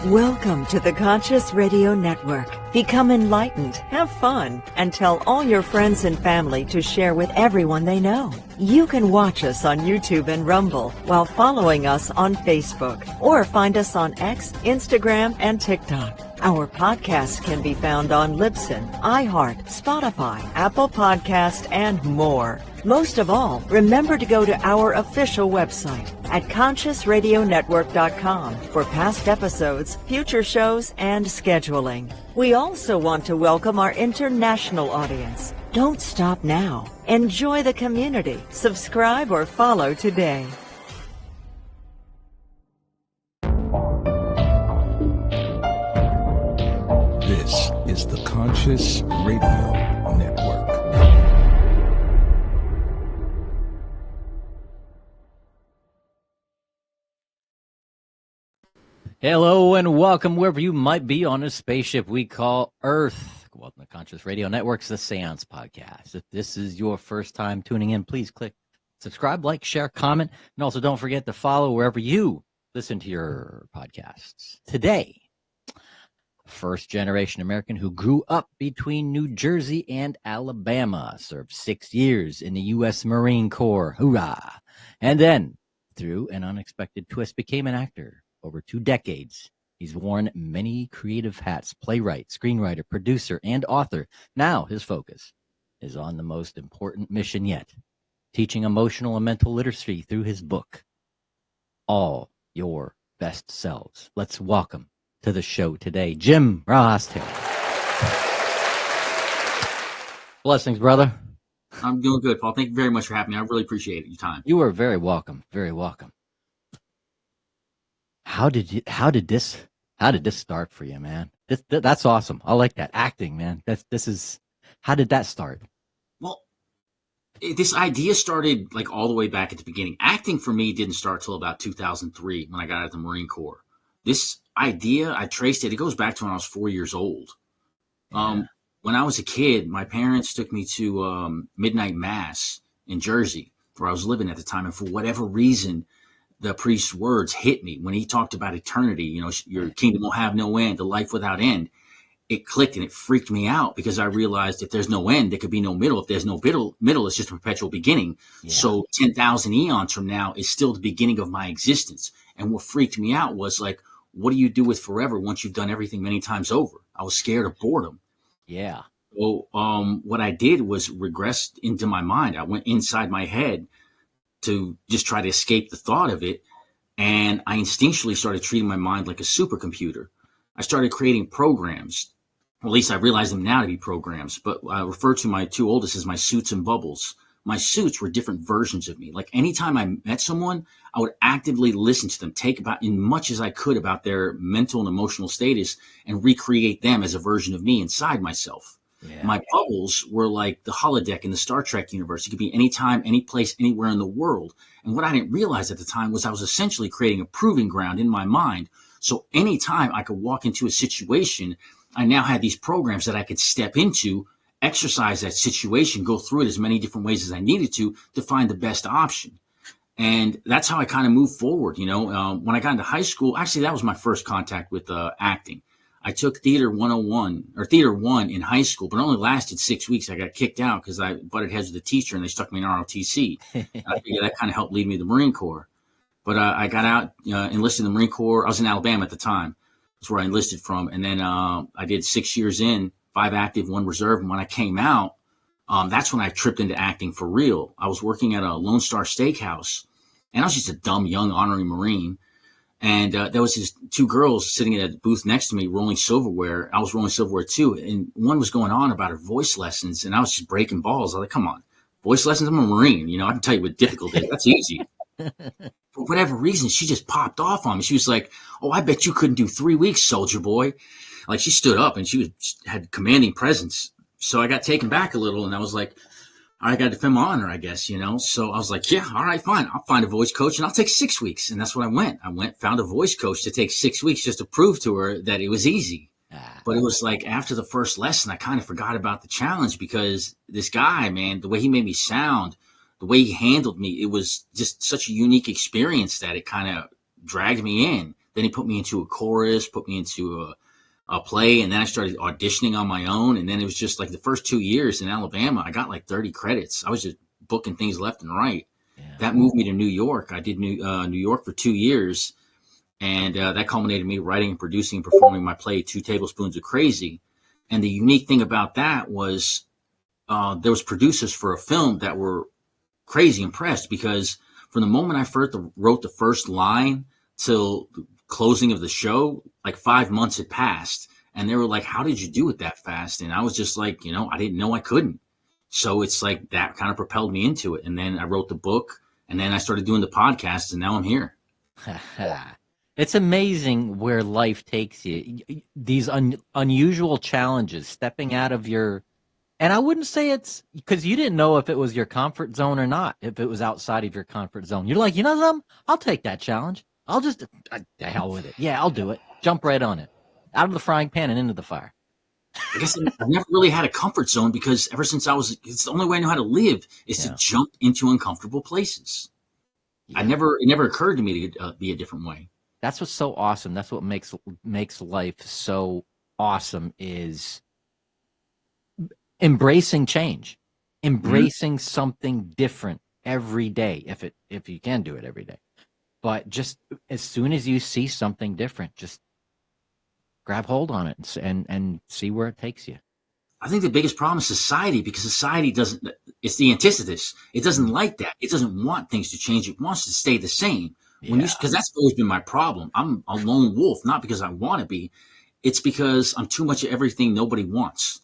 Welcome to the Conscious Radio Network. Become enlightened, have fun, and tell all your friends and family to share with everyone they know. You can watch us on YouTube and Rumble while following us on Facebook, or find us on X, Instagram, and TikTok. Our podcast can be found on Libsyn, iHeart, Spotify, Apple Podcast, and more. Most of all, remember to go to our official website at consciousradionetwork.com for past episodes, future shows, and scheduling. We also want to welcome our international audience. Don't stop now. Enjoy the community. Subscribe or follow today. This is the Conscious Radio Network. Hello and welcome wherever you might be on a spaceship we call Earth. Welcome to Conscious Radio Network's The Seance Podcast. If this is your first time tuning in, please click subscribe, like, share, comment, and also don't forget to follow wherever you listen to your podcasts. Today, first-generation American who grew up between New Jersey and Alabama, served 6 years in the U.S. Marine Corps, hoorah, and then, through an unexpected twist, became an actor. Over 2 decades, he's worn many creative hats: playwright, screenwriter, producer, and author. Now his focus is on the most important mission yet, teaching emotional and mental literacy through his book, All Your Best Selves. Let's welcome to the show today, Jim Rojas-Taylor. Blessings, brother. I'm doing good, Paul. Thank you very much for having me. I really appreciate your time. You are very welcome. Very welcome. How did this start for you, man? That's awesome. I like that. Acting, man. How did that start? Well, this idea started like all the way back at the beginning. Acting for me didn't start till about 2003 when I got out of the Marine Corps. This idea, I traced it. It goes back to when I was 4 years old. Yeah. When I was a kid, my parents took me to midnight mass in Jersey, where I was living at the time. And for whatever reason, the priest's words hit me when he talked about eternity. You know, your kingdom will have no end, the life without end. It clicked and it freaked me out because I realized if there's no end, there could be no middle. If there's no middle, it's just a perpetual beginning. Yeah. So 10,000 eons from now is still the beginning of my existence. And what freaked me out was like, what do you do with forever once you've done everything many times over? I was scared of boredom. Yeah. So what I did was regressed into my mind. I went inside my head to just try to escape the thought of it. And I instinctually started treating my mind like a supercomputer. I started creating programs. Well, at least I realize them now to be programs, but I refer to my 2 oldest as my suits and bubbles. My suits were different versions of me. Like anytime I met someone, I would actively listen to them, take about as much as I could about their mental and emotional status and recreate them as a version of me inside myself. Yeah. My bubbles were like the holodeck in the Star Trek universe. It could be anytime, any place, anywhere in the world. And what I didn't realize at the time was I was essentially creating a proving ground in my mind. So anytime I could walk into a situation, I now had these programs that I could step into, exercise that situation, go through it as many different ways as I needed to find the best option. And that's how I kind of moved forward. You know, when I got into high school, actually, that was my first contact with acting. I took Theater 101 or Theater 1 in high school, but it only lasted 6 weeks. I got kicked out because I butted heads with the teacher and they stuck me in ROTC. I figured that kind of helped lead me to the Marine Corps. But I got out, enlisted in the Marine Corps. I was in Alabama at the time. That's where I enlisted from. And then I did 6 years in, 5 active, 1 reserve. And when I came out, that's when I tripped into acting for real. I was working at a Lone Star Steakhouse, and I was just a dumb, young honorary Marine. And there was these 2 girls sitting at a booth next to me rolling silverware. I was rolling silverware too. And one was going on about her voice lessons, and I was just breaking balls. I was like, come on, voice lessons? I'm a Marine. You know, I can tell you what difficult it is. That's easy. For whatever reason, she just popped off on me. She was like, oh, I bet you couldn't do 3 weeks, soldier boy. Like, she stood up and she had commanding presence. So I got taken back a little, and I was like, I got to defend my honor, I guess, you know? So I was like, yeah, all right, fine. I'll find a voice coach and I'll take 6 weeks. And that's what I went. Found a voice coach to take 6 weeks just to prove to her that it was easy. But it was like after the first lesson, I kind of forgot about the challenge because this guy, man, the way he made me sound, the way he handled me, it was just such a unique experience that it kind of dragged me in. Then he put me into a chorus, put me into a play, and then I started auditioning on my own. And then it was just like the first 2 years in Alabama, I got like 30 credits. I was just booking things left and right. Yeah. That moved me to New York. I did New York for 2 years, and that culminated me writing and producing and performing my play, Two Tablespoons of Crazy. And the unique thing about that was there was producers for a film that were crazy impressed, because from the moment I first wrote the first line till the closing of the show, like 5 months had passed. And they were like, how did you do it that fast? And I was just like, I didn't know I couldn't. So it's like that kind of propelled me into it. And then I wrote the book, and then I started doing the podcast, and now I'm here. It's amazing where life takes you. These unusual challenges, stepping out of your, and I wouldn't say it's because you didn't know if it was your comfort zone or not, if it was outside of your comfort zone. You're like, something? I'll take that challenge. I'll just, the hell with it. Yeah, I'll do it. Jump right on it. Out of the frying pan and into the fire. I guess I've never really had a comfort zone, because ever since it's the only way I know how to live is to jump into uncomfortable places. Yeah. It never occurred to me to be a different way. That's what's so awesome. That's what makes life so awesome, is embracing change, embracing something different every day, if you can do it every day. But just as soon as you see something different, just grab hold on it and see where it takes you. I think the biggest problem is society, because society it's the antithesis. It doesn't like that. It doesn't want things to change. It wants to stay the same. Because that's always been my problem. I'm a lone wolf, not because I want to be. It's because I'm too much of everything nobody wants.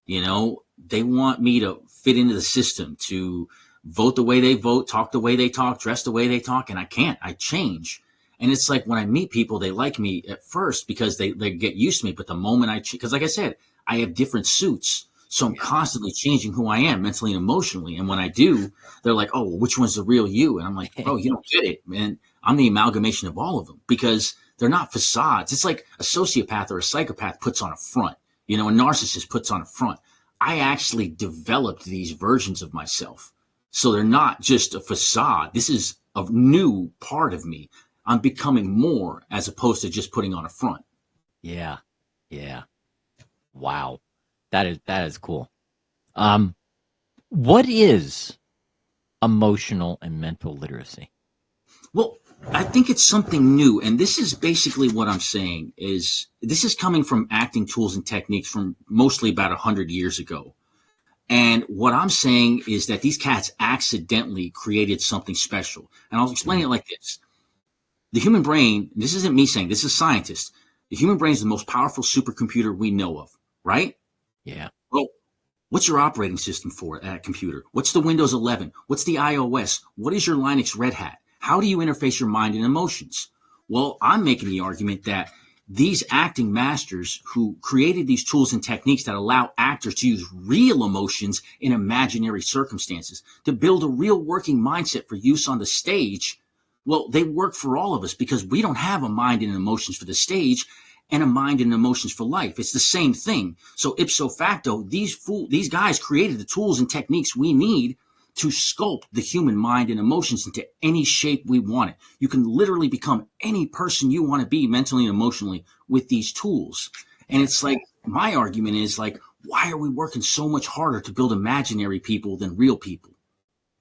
They want me to fit into the system, to vote the way they vote, talk the way they talk, dress the way they talk. And I can't. I change. And it's like when I meet people, they like me at first because they get used to me. But the moment because like I said, I have different suits. So I'm constantly changing who I am mentally and emotionally. And when I do, they're like, oh, well, which one's the real you? And I'm like, bro, you don't get it, man. I'm the amalgamation of all of them, because they're not facades. It's like a sociopath or a psychopath puts on a front, a narcissist puts on a front. I actually developed these versions of myself. So they're not just a facade. This is a new part of me. I'm becoming more, as opposed to just putting on a front. Yeah. Yeah. Wow. That is cool. What is emotional and mental literacy? Well, I think it's something new. And this is basically what I'm saying is this is coming from acting tools and techniques from mostly about 100 years ago. And what I'm saying is that these cats accidentally created something special. And I'll explain it like this. The human brain, this isn't me saying, this is scientists. The human brain is the most powerful supercomputer we know of, right? Yeah. Well, what's your operating system for that computer? What's the Windows 11? What's the iOS? What is your Linux Red Hat? How do you interface your mind and emotions? Well, I'm making the argument that these acting masters who created these tools and techniques that allow actors to use real emotions in imaginary circumstances to build a real working mindset for use on the stage, well, they work for all of us, because we don't have a mind and emotions for the stage and a mind and emotions for life. It's the same thing. So ipso facto, these guys created the tools and techniques we need to sculpt the human mind and emotions into any shape we want it. You can literally become any person you want to be mentally and emotionally with these tools. And it's like, my argument is like, why are we working so much harder to build imaginary people than real people?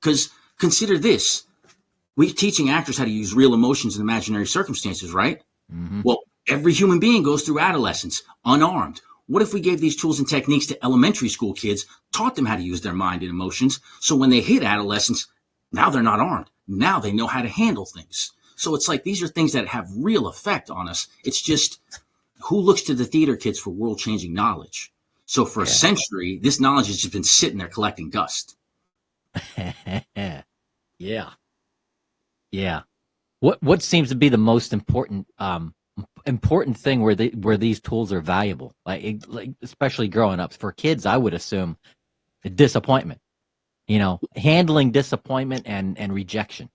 Because consider this. We're teaching actors how to use real emotions in imaginary circumstances, right? Mm-hmm. Well, every human being goes through adolescence unarmed. What if we gave these tools and techniques to elementary school kids, taught them how to use their mind and emotions, so when they hit adolescence, now they're not armed. Now they know how to handle things. So it's like these are things that have real effect on us. It's just who looks to the theater kids for world-changing knowledge? So for a century, this knowledge has just been sitting there collecting dust. Yeah. Yeah. What seems to be the most important thing where these tools are valuable, like especially growing up for kids? I would assume disappointment, handling disappointment and rejection.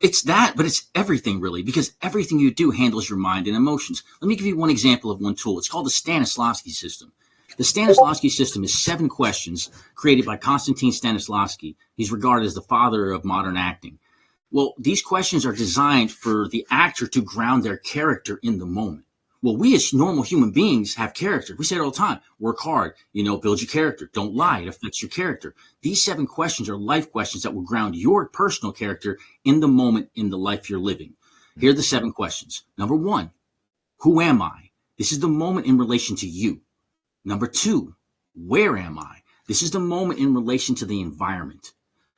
It's that, but it's everything really, because everything you do handles your mind and emotions. Let me give you one example of one tool. It's called the Stanislavski system. The Stanislavski system is 7 questions created by Konstantin Stanislavski. He's regarded as the father of modern acting. Well, these questions are designed for the actor to ground their character in the moment. Well, we as normal human beings have character. We say it all the time. Work hard, build your character. Don't lie. It affects your character. These 7 questions are life questions that will ground your personal character in the moment, in the life you're living. Here are the 7 questions. Number 1, who am I? This is the moment in relation to you. Number 2, where am I? This is the moment in relation to the environment.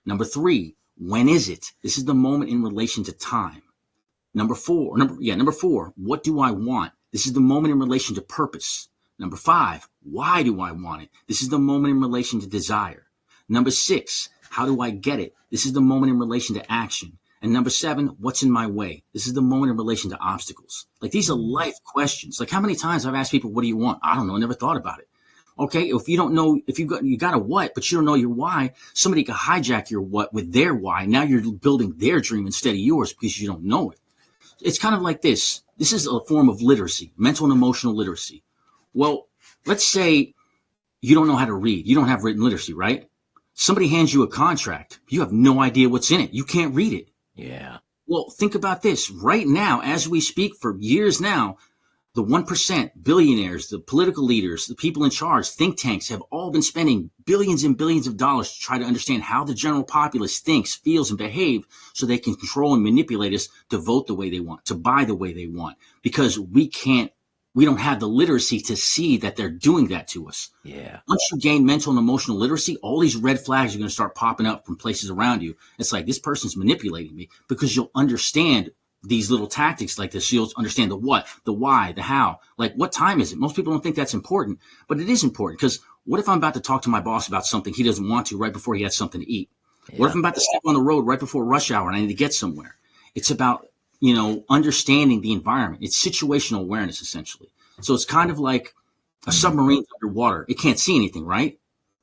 Number 3, when is it? This is the moment in relation to time. Number 4, what do I want? This is the moment in relation to purpose. Number 5, why do I want it? This is the moment in relation to desire. Number 6, how do I get it? This is the moment in relation to action. And number 7, what's in my way? This is the moment in relation to obstacles. Like, these are life questions. Like, how many times I've asked people, what do you want? I don't know. I never thought about it. Okay, if you don't know, if you got a what, but you don't know your why, somebody can hijack your what with their why. Now you're building their dream instead of yours because you don't know it. It's kind of like this. This is a form of literacy, mental and emotional literacy. Well, let's say you don't know how to read. You don't have written literacy, right? Somebody hands you a contract. You have no idea what's in it. You can't read it. Yeah. Well, think about this. Right now, as we speak, for years now, the 1%, billionaires, the political leaders, the people in charge, think tanks have all been spending billions and billions of dollars to try to understand how the general populace thinks, feels, and behaves so they can control and manipulate us to vote the way they want, to buy the way they want, because we don't have the literacy to see that they're doing that to us. Yeah. Once you gain mental and emotional literacy, all these red flags are going to start popping up from places around you. It's like, this person's manipulating me, because you'll understand these little tactics like this. You'll understand the what, the why, the how. Like, what time is it? Most people don't think that's important, but it is important, because what if I'm about to talk to my boss about something he doesn't want to right before he has something to eat? Yeah. What if I'm about to step on the road right before rush hour and I need to get somewhere? It's about, understanding the environment. It's situational awareness, essentially. So it's kind of like a submarine underwater. It can't see anything, right?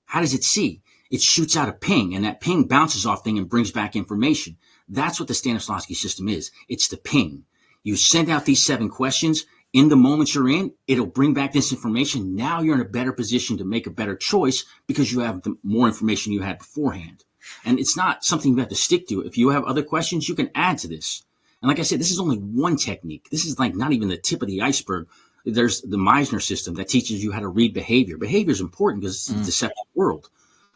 How does it see? It shoots out a ping, and that ping bounces off thing and brings back information. That's what the Stanislavski system is. It's the ping. You send out these 7 questions. In the moment you're in, it'll bring back this information. Now you're in a better position to make a better choice because you have the more information you had beforehand. And it's not something you have to stick to. If you have other questions, you can add to this. And like I said, this is only one technique. This is like not even the tip of the iceberg. There's the Meisner system that teaches you how to read behavior. Behavior is important because it's a deceptive world.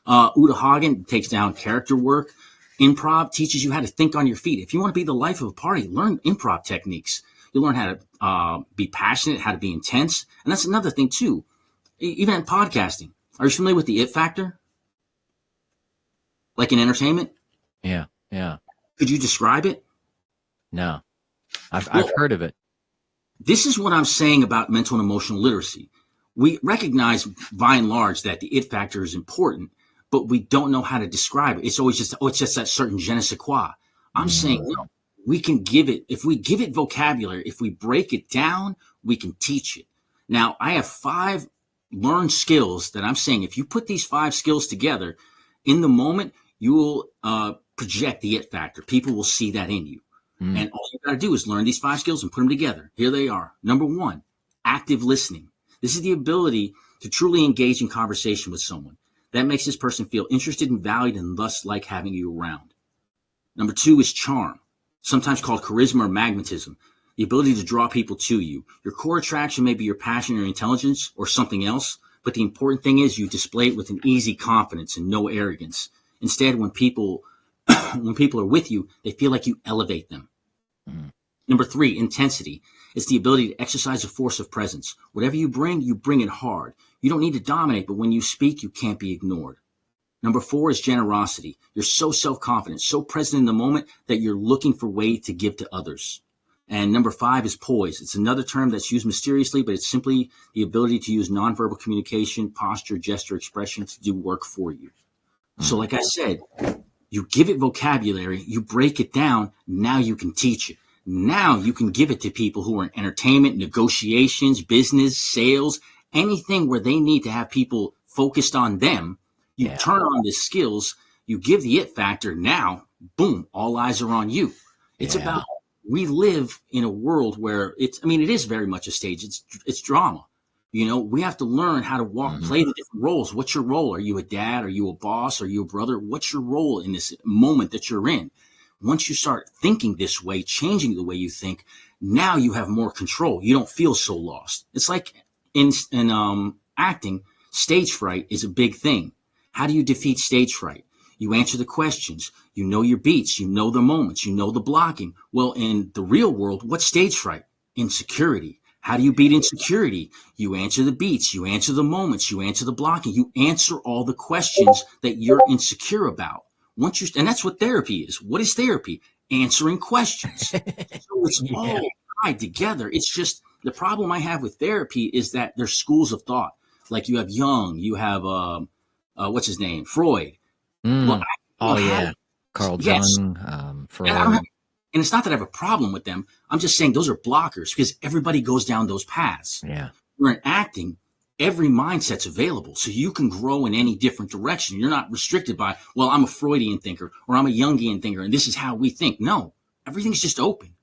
Uta Hagen takes down character work. Improv teaches you how to think on your feet. If you want to be the life of a party, learn improv techniques. You'll learn how to be passionate, how to be intense. And that's another thing, too. Even in podcasting. Are you familiar with the it factor? Like in entertainment? Yeah. Could you describe it? No. I've heard of it. This is what I'm saying about mental and emotional literacy. We recognize, by and large, that the it factor is important, but we don't know how to describe it. It's always just, it's just that certain je ne sais quoi. I'm saying, we can give it, if we give it vocabulary, if we break it down, we can teach it. Now, I have 5 learned skills that I'm saying, if you put these 5 skills together, in the moment, you will project the it factor. People will see that in you. And all you got to do is learn these 5 skills and put them together. Here they are. Number 1, active listening. This is the ability to truly engage in conversation with someone. That makes this person feel interested and valued and thus like having you around. Number 2 is charm, sometimes called charisma or magnetism, the ability to draw people to you. Your core attraction may be your passion or intelligence or something else, but the important thing is you display it with an easy confidence and no arrogance. Instead, when people are with you, they feel like you elevate them. Number 3, intensity. It's the ability to exercise a force of presence. Whatever you bring it hard. You don't need to dominate, but when you speak, you can't be ignored. Number 4 is generosity. You're so self-confident, so present in the moment that you're looking for ways to give to others. And number 5 is poise. It's another term that's used mysteriously, but it's simply the ability to use nonverbal communication, posture, gesture, expression to do work for you. So like I said, you give it vocabulary, you break it down, now you can teach it. Now you can give it to people who are in entertainment, negotiations, business, sales, anything where they need to have people focused on them. You turn on the skills, you give the it factor, now, boom, all eyes are on you. It's about, we live in a world where it is very much a stage. It's drama. We have to learn how to play the different roles. What's your role? Are you a dad? Are you a boss? Are you a brother? What's your role in this moment that you're in? once you start thinking this way, changing the way you think, now you have more control. You don't feel so lost. It's like in acting, stage fright is a big thing. How do you defeat stage fright? You answer the questions. You know your beats. You know the moments. You know the blocking. Well, in the real world, what's stage fright? Insecurity. How do you beat insecurity? You answer the beats. You answer the moments. You answer the blocking. You answer all the questions that you're insecure about. And that's what therapy is. What is therapy? Answering questions. So it's all tied together. It's just the problem I have with therapy is that there's schools of thought. Like you have Jung, you have what's his name, Freud. Well, Carl yes. Jung, Freud. And it's not that I have a problem with them. I'm just saying those are blockers because everybody goes down those paths. Yeah. Where in acting, every mindset's available. So you can grow in any different direction. You're not restricted by, well, I'm a Freudian thinker or I'm a Jungian thinker and this is how we think. No, everything's just open.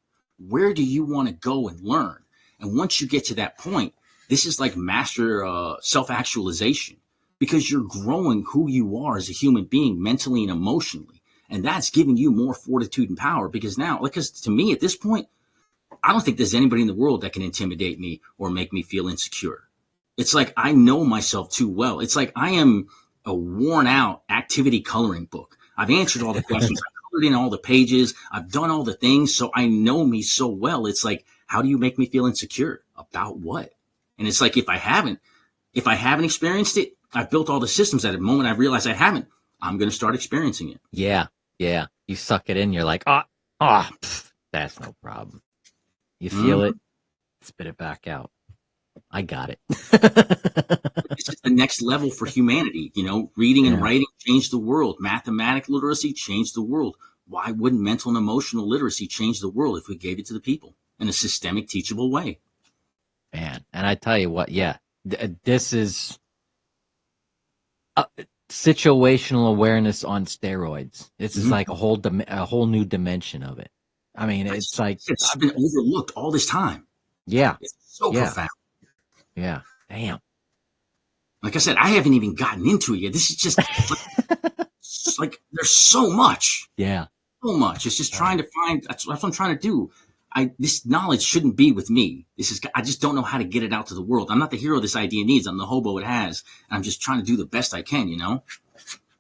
Where do you want to go and learn? And once you get to that point, this is like master self-actualization because you're growing who you are as a human being mentally and emotionally. And that's giving you more fortitude and power because now, because to me at this point, I don't think there's anybody in the world that can intimidate me or make me feel insecure. It's like I know myself too well. It's like I am a worn out activity coloring book. I've answered all the questions. I've colored in all the pages. I've done all the things. So I know me so well. It's like, how do you make me feel insecure? About what? And it's like, if I haven't experienced it, I've built all the systems at the moment I realize I haven't, I'm going to start experiencing it. Yeah. Yeah. You suck it in. You're like, that's no problem. You feel it, spit it back out. I got it. This is the next level for humanity. You know, reading and writing changed the world. Mathematical literacy changed the world. Why wouldn't mental and emotional literacy change the world if we gave it to the people in a systemic, teachable way? Man, and I tell you what, this is situational awareness on steroids. This is like a whole new dimension of it. I mean, it's been overlooked all this time. Yeah. It's so profound. Yeah. Damn. Like I said, I haven't even gotten into it yet. This is just like there's so much. Yeah. So much. It's just trying to find, that's what I'm trying to do. This knowledge shouldn't be with me. I just don't know how to get it out to the world. I'm not the hero this idea needs. I'm the hobo it has. And I'm just trying to do the best I can, you know?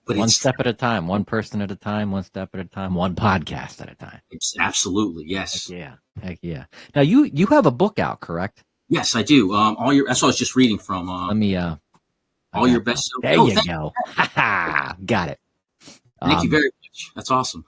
But one step at a time, one person at a time, one step at a time, one podcast at a time. It's absolutely, yes. Heck yeah. Now you have a book out, correct? Yes, I do. That's what I was just reading from. Let me All Your Best Selves. There you go. Got it. Thank you very much. That's awesome.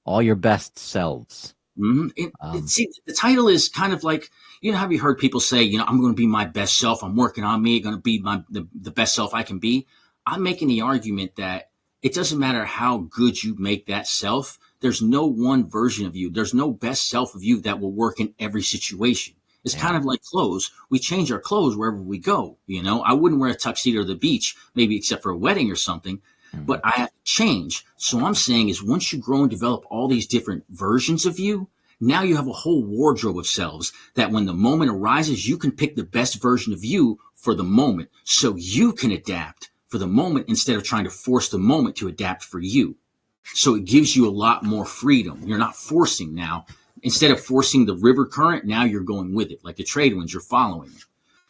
All Your Best Selves. Mm-hmm. See, the title is kind of like, you know, have you heard people say, you know, I'm going to be my best self. I'm working on me, going to be the best self I can be. I'm making the argument that it doesn't matter how good you make that self. There's no one version of you. There's no best self of you that will work in every situation. It's kind of like clothes. We change our clothes wherever we go. You know, I wouldn't wear a tuxedo to the beach, maybe except for a wedding or something, but I have to change. So I'm saying is once you grow and develop all these different versions of you, now you have a whole wardrobe of selves that when the moment arises, you can pick the best version of you for the moment so you can adapt for the moment instead of trying to force the moment to adapt for you. So it gives you a lot more freedom. You're not forcing now. Instead of forcing the river current, now you're going with it. Like the trade winds, you're following it.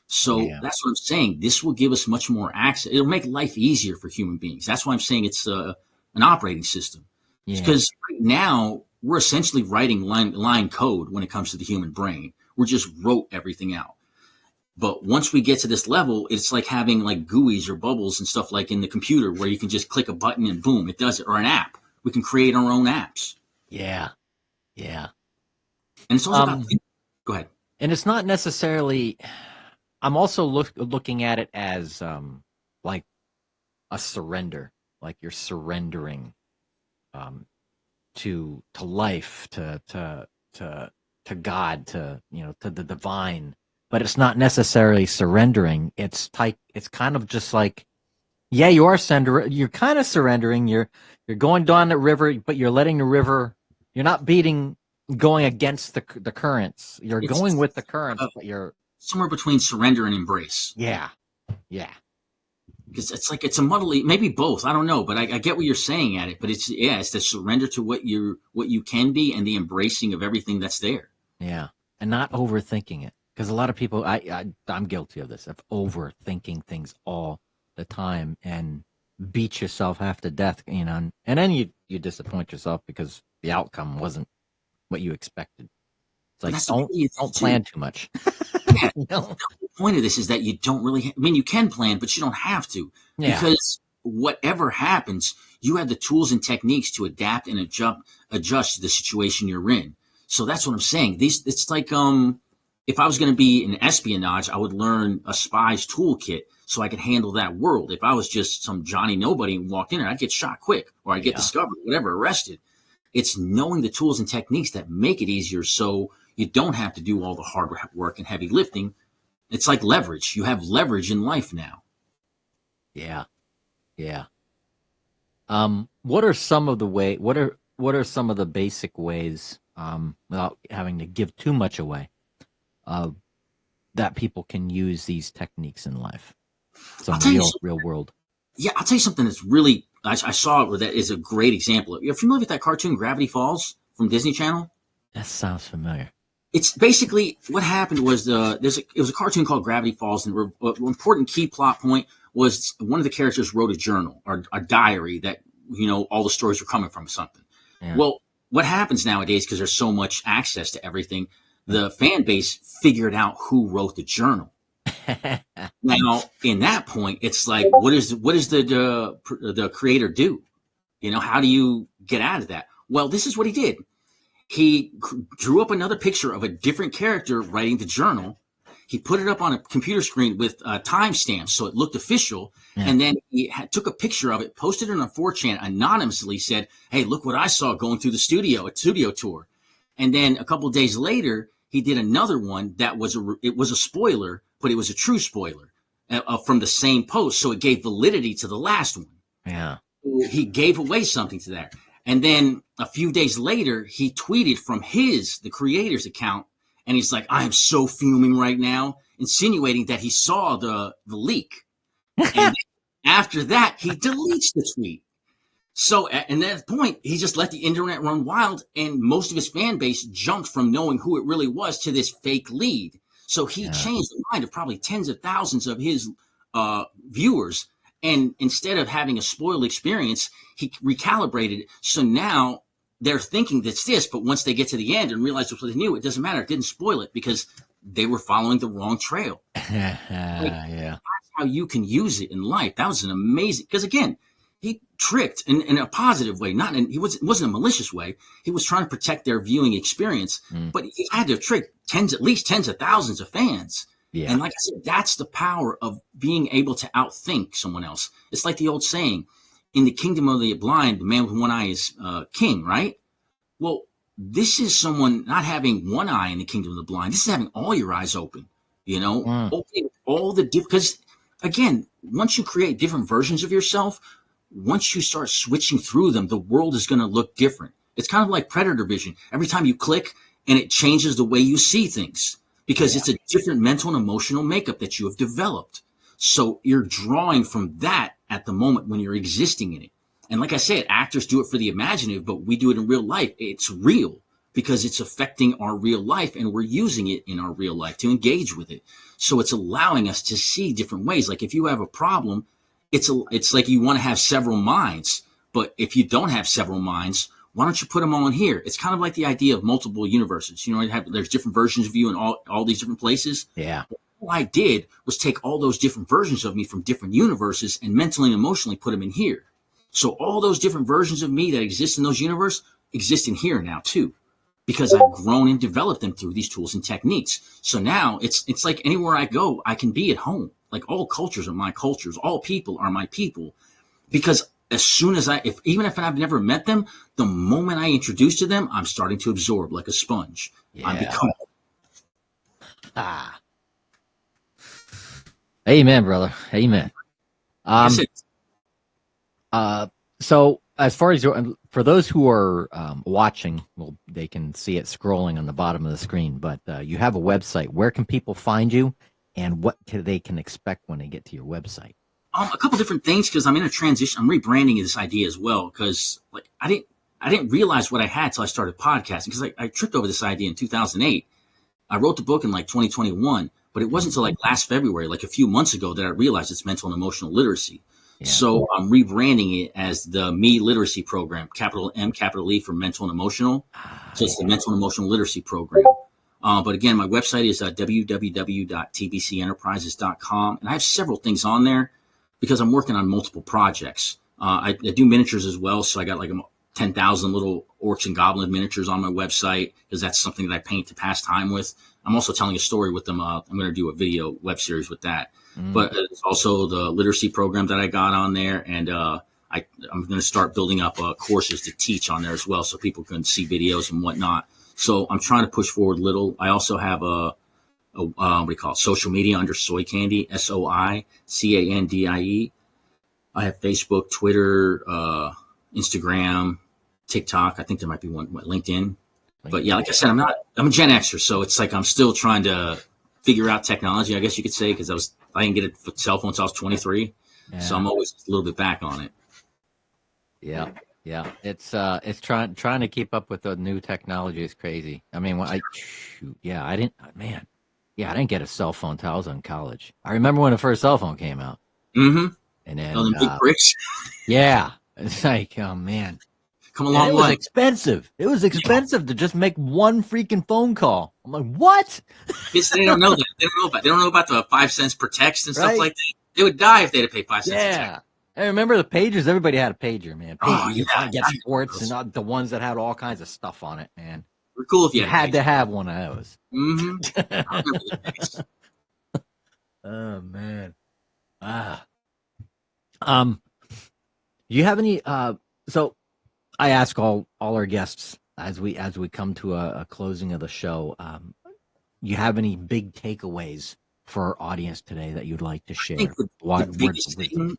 So that's what I'm saying. This will give us much more access. It'll make life easier for human beings. That's why I'm saying it's an operating system. Because right now, we're essentially writing line code when it comes to the human brain. We just wrote everything out. But once we get to this level, it's like having like GUIs or bubbles and stuff like in the computer where you can just click a button and boom, it does it. Or an app. We can create our own apps. Yeah. Yeah. And it's also about, go ahead. And it's not necessarily, I'm also looking at it as like a surrender, like you're surrendering to life, to God, to, you know, to the divine. But it's not necessarily surrendering. It's kind of just like, yeah, you are you're kind of surrendering. You're going down the river, but you're letting the river, you're not going against the currents. You're going with the currents, but you're somewhere between surrender and embrace. Yeah. Yeah. because it's like it's a muddly, maybe both. I don't know, but I get what you're saying at it. But it's the surrender to what you can be and the embracing of everything that's there. Yeah, and not overthinking it, because a lot of people, I'm guilty of this, of overthinking things all the time and beat yourself half to death, and then you disappoint yourself because the outcome wasn't what you expected. It's like don't plan too much. Yeah, no. The point of this is that you don't really. I mean, you can plan, but you don't have to, because whatever happens, you have the tools and techniques to adapt and adjust to the situation you're in. So that's what I'm saying. It's like if I was going to be in espionage, I would learn a spy's toolkit so I could handle that world. If I was just some Johnny nobody and walked in there, I'd get shot quick, or I'd get discovered, whatever, arrested. It's knowing the tools and techniques that make it easier, so you don't have to do all the hard work and heavy lifting. It's like leverage. You have leverage in life now. Yeah. What are some of the basic ways, without having to give too much away, that people can use these techniques in life? Some real world. Yeah, I'll tell you something that's really, I saw it that is a great example. You're familiar with that cartoon Gravity Falls from Disney Channel? That sounds familiar. It's basically what happened was it was a cartoon called Gravity Falls, and an important key plot point was one of the characters wrote a journal or a diary that all the stories were coming from something. Yeah. Well, what happens nowadays, because there's so much access to everything, the fan base figured out who wrote the journal. Now, in that point, it's like, what does the creator do? How do you get out of that? Well, this is what he did. He drew up another picture of a different character writing the journal. He put it up on a computer screen with timestamps so it looked official. Yeah. And then he took a picture of it, posted it on 4chan, anonymously said, "Hey, look what I saw going through a studio tour." And then a couple of days later, he did another one that was a spoiler, but it was a true spoiler from the same post. So it gave validity to the last one. Yeah. He gave away something to that. And then a few days later, he tweeted from the creator's account, and he's like, "I am so fuming right now," insinuating that he saw the leak. And after that, he deletes the tweet. So at that point, he just let the internet run wild, and most of his fan base jumped from knowing who it really was to this fake lead. So he changed the mind of probably tens of thousands of his viewers. And instead of having a spoiled experience, he recalibrated it. So now they're thinking that's this, but once they get to the end and realize what they knew, it doesn't matter. It didn't spoil it because they were following the wrong trail. That's how you can use it in life. That was an amazing, because again, he tricked in a positive way. It wasn't a malicious way. He was trying to protect their viewing experience, but he had to trick at least tens of thousands of fans. Yeah. And like I said, that's the power of being able to outthink someone else. It's like the old saying, in the kingdom of the blind, the man with one eye is king, right? Well, this is someone not having one eye in the kingdom of the blind. This is having all your eyes open, opening all the because again, once you create different versions of yourself, once you start switching through them, the world is going to look different. It's kind of like predator vision. Every time you click and it changes the way you see things. Because it's a different mental and emotional makeup that you have developed. So you're drawing from that at the moment when you're existing in it. And like I said, actors do it for the imaginative, but we do it in real life. It's real because it's affecting our real life, and we're using it in our real life to engage with it. So it's allowing us to see different ways. Like if you have a problem, it's like you want to have several minds. But if you don't have several minds, why don't you put them all in here? It's kind of like the idea of multiple universes. There's different versions of you in all these different places. Yeah. All I did was take all those different versions of me from different universes and mentally and emotionally put them in here. So all those different versions of me that exist in those universes exist in here now too, because I've grown and developed them through these tools and techniques. So now it's like anywhere I go, I can be at home. Like all cultures are my cultures. All people are my people, because as soon as even if I've never met them, the moment I introduce to them, I'm starting to absorb like a sponge. Yeah. I'm becoming. Amen, brother. Amen. So as far as for those who are watching, well, they can see it scrolling on the bottom of the screen, but you have a website. Where can people find you, and what they can expect when they get to your website? A couple different things, because I'm in a transition. I'm rebranding this idea as well, because like I didn't realize what I had till I started podcasting, because I tripped over this idea in 2008. I wrote the book in like 2021, but it wasn't until like last February, like a few months ago, that I realized it's mental and emotional literacy. Yeah. So I'm rebranding it as the Me Literacy Program, capital M, capital E for mental and emotional. So it's the mental and emotional literacy program. But again, my website is www.tbcenterprises.com. And I have several things on there because I'm working on multiple projects. I do miniatures as well. So I got like 10,000 little orcs and goblin miniatures on my website, because that's something that I paint to pass time with. I'm also telling a story with them. I'm going to do a video web series with that. But it's also the literacy program that I got on there. And I'm going to start building up courses to teach on there as well, so people can see videos and whatnot. So I'm trying to push forward little. I also have what do you call it? Social media under Soy Candy, SOICANDIE. I have Facebook, Twitter, Instagram, TikTok. I think there might be one, LinkedIn. But yeah, like I said, I'm a Gen Xer, so it's like I'm still trying to figure out technology, I guess you could say, because I didn't get a cell phone until I was 23. Yeah. So I'm always a little bit back on it. Yeah. Yeah, it's trying to keep up with the new technology is crazy. I mean, I didn't get a cell phone until I was in college. I remember when the first cell phone came out. Mm-hmm. And then the big bricks. Yeah, it's like, oh man, come a long way. It was expensive. It was expensive to just make one freaking phone call. I'm like, what? Yes, they don't know that. They don't know about the 5 cents per text and stuff like that. They would die if they had to pay 5 cents a text. I remember the pagers. Everybody had a pager, man. You try to get sports and the ones that had all kinds of stuff on it, man. We're cool if you had to have one of those. Mm-hmm. Oh man. Do you have any? So I ask all our guests as we come to a closing of the show. You have any big takeaways for our audience today that you'd like to share? I think the biggest thing.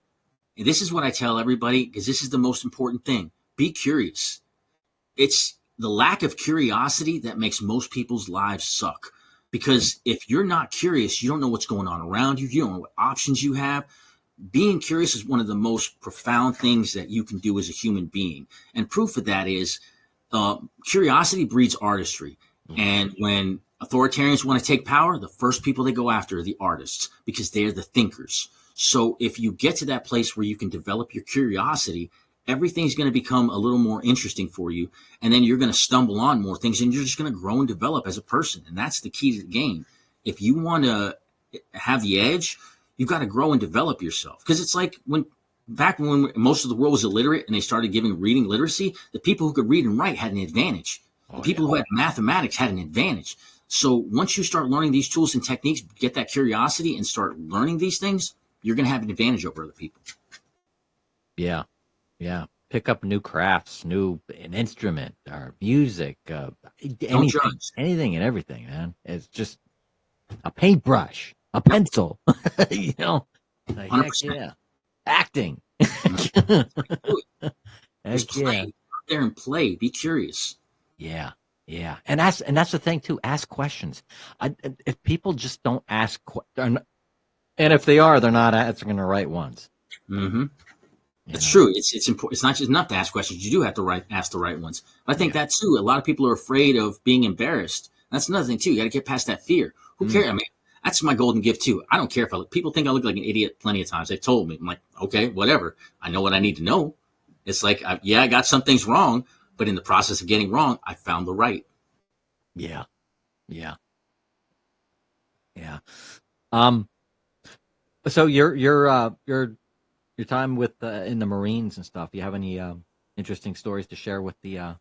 This is what I tell everybody, because this is the most important thing. Be curious. It's the lack of curiosity that makes most people's lives suck. Because if you're not curious, you don't know what's going on around you. You don't know what options you have. Being curious is one of the most profound things that you can do as a human being. And proof of that is curiosity breeds artistry. And when authoritarians want to take power, the first people they go after are the artists, because they're the thinkers. So if you get to that place where you can develop your curiosity, everything's going to become a little more interesting for you. And then you're going to stumble on more things, and you're just going to grow and develop as a person. And that's the key to the game. If you want to have the edge, you've got to grow and develop yourself. Because it's like back when most of the world was illiterate and they started giving reading literacy, the people who could read and write had an advantage. The people who had mathematics had an advantage. So once you start learning these tools and techniques, get that curiosity and start learning these things, you're going to have an advantage over other people. Yeah. Yeah. Pick up new crafts, an instrument or music, anything and everything, man. It's just a paintbrush, a pencil, you know, like, heck yeah. Acting. Just play. Out there and play. Be curious. Yeah. Yeah. And that's the thing too. Ask questions. If people just don't ask, and if they are, they're not answering the right ones. Mm-hmm. It's true. It's important. It's not just enough to ask questions. You do have to ask the right ones. But I think that too. A lot of people are afraid of being embarrassed. That's another thing too. You got to get past that fear. Who cares? I mean, that's my golden gift too. I don't care if people think I look like an idiot plenty of times. They've told me. I'm like, okay, whatever. I know what I need to know. It's like, I got some things wrong, but in the process of getting wrong, I found the right. Yeah. Yeah. Yeah. So your time with in the Marines and stuff. You have any interesting stories to share with the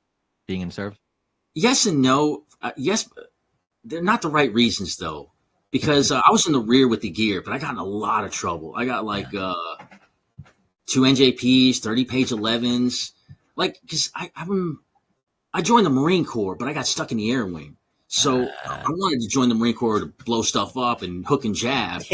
being in service? Yes and no. Yes, they're not the right reasons though, because I was in the rear with the gear, but I got in a lot of trouble. I got like 2 NJPs, 30-page 11s, like because I joined the Marine Corps, but I got stuck in the air wing. So I wanted to join the Marine Corps to blow stuff up and hook and jab.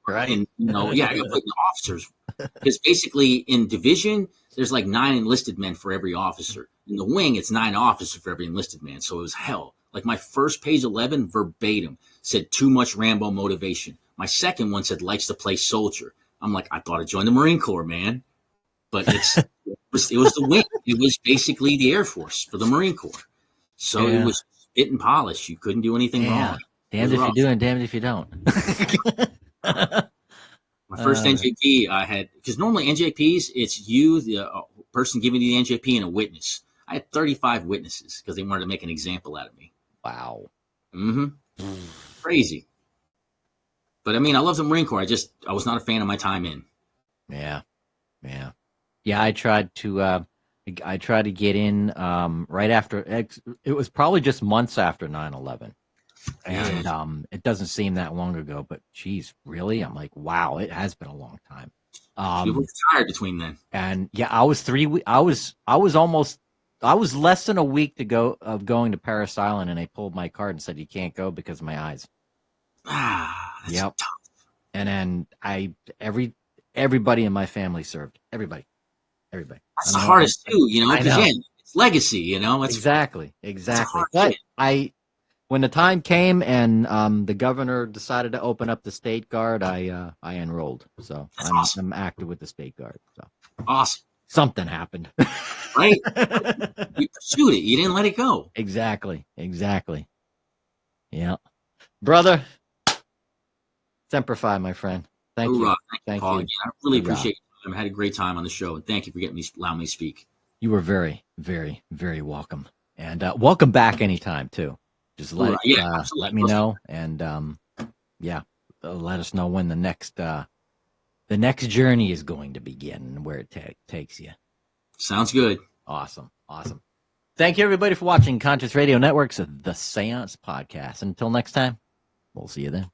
Right. And, I got put in officers. Because basically in division, there's like 9 enlisted men for every officer. In the wing, it's 9 officers for every enlisted man. So it was hell. Like my first page 11 verbatim said too much Rambo motivation. My second one said likes to play soldier. I'm like, I thought I'd join the Marine Corps, man. But it was the wing. It was basically the Air Force for the Marine Corps. So it was fit and polish. You couldn't do anything wrong. Damned if you do and damned if you don't. My first NJP I had, because normally NJPs, it's you, the person giving you the NJP, and a witness. I had 35 witnesses because they wanted to make an example out of me. Wow. Mm-hmm. Crazy. But I mean, I love the Marine Corps. I was not a fan of my time in. Yeah. I tried to get in right after. It was probably just months after 9/11. And it doesn't seem that long ago, but geez, really? I'm like, wow, it has been a long time. You were retired between then. And yeah, I was I was less than a week to go of going to Paris Island, and they pulled my card and said you can't go because of my eyes. That's tough. And then everybody in my family served. Everybody. That's the hardest too, because it's legacy, It's exactly. But when the time came and the governor decided to open up the state guard, I enrolled. So I'm active with the state guard. So awesome. Something happened. Right? You pursued it. You didn't let it go. Exactly. Yeah. Brother, Semper Fi, my friend. Thank you. Thank you, Paul. Again, I really appreciate it. I had a great time on the show, and thank you for allowing me to speak. You were very, very, very welcome. And welcome back anytime, too. Just let me know, and let us know when the next journey is going to begin and where it takes you. Sounds good. Awesome. Thank you, everybody, for watching Conscious Radio Network's The Seance Podcast. Until next time, we'll see you then.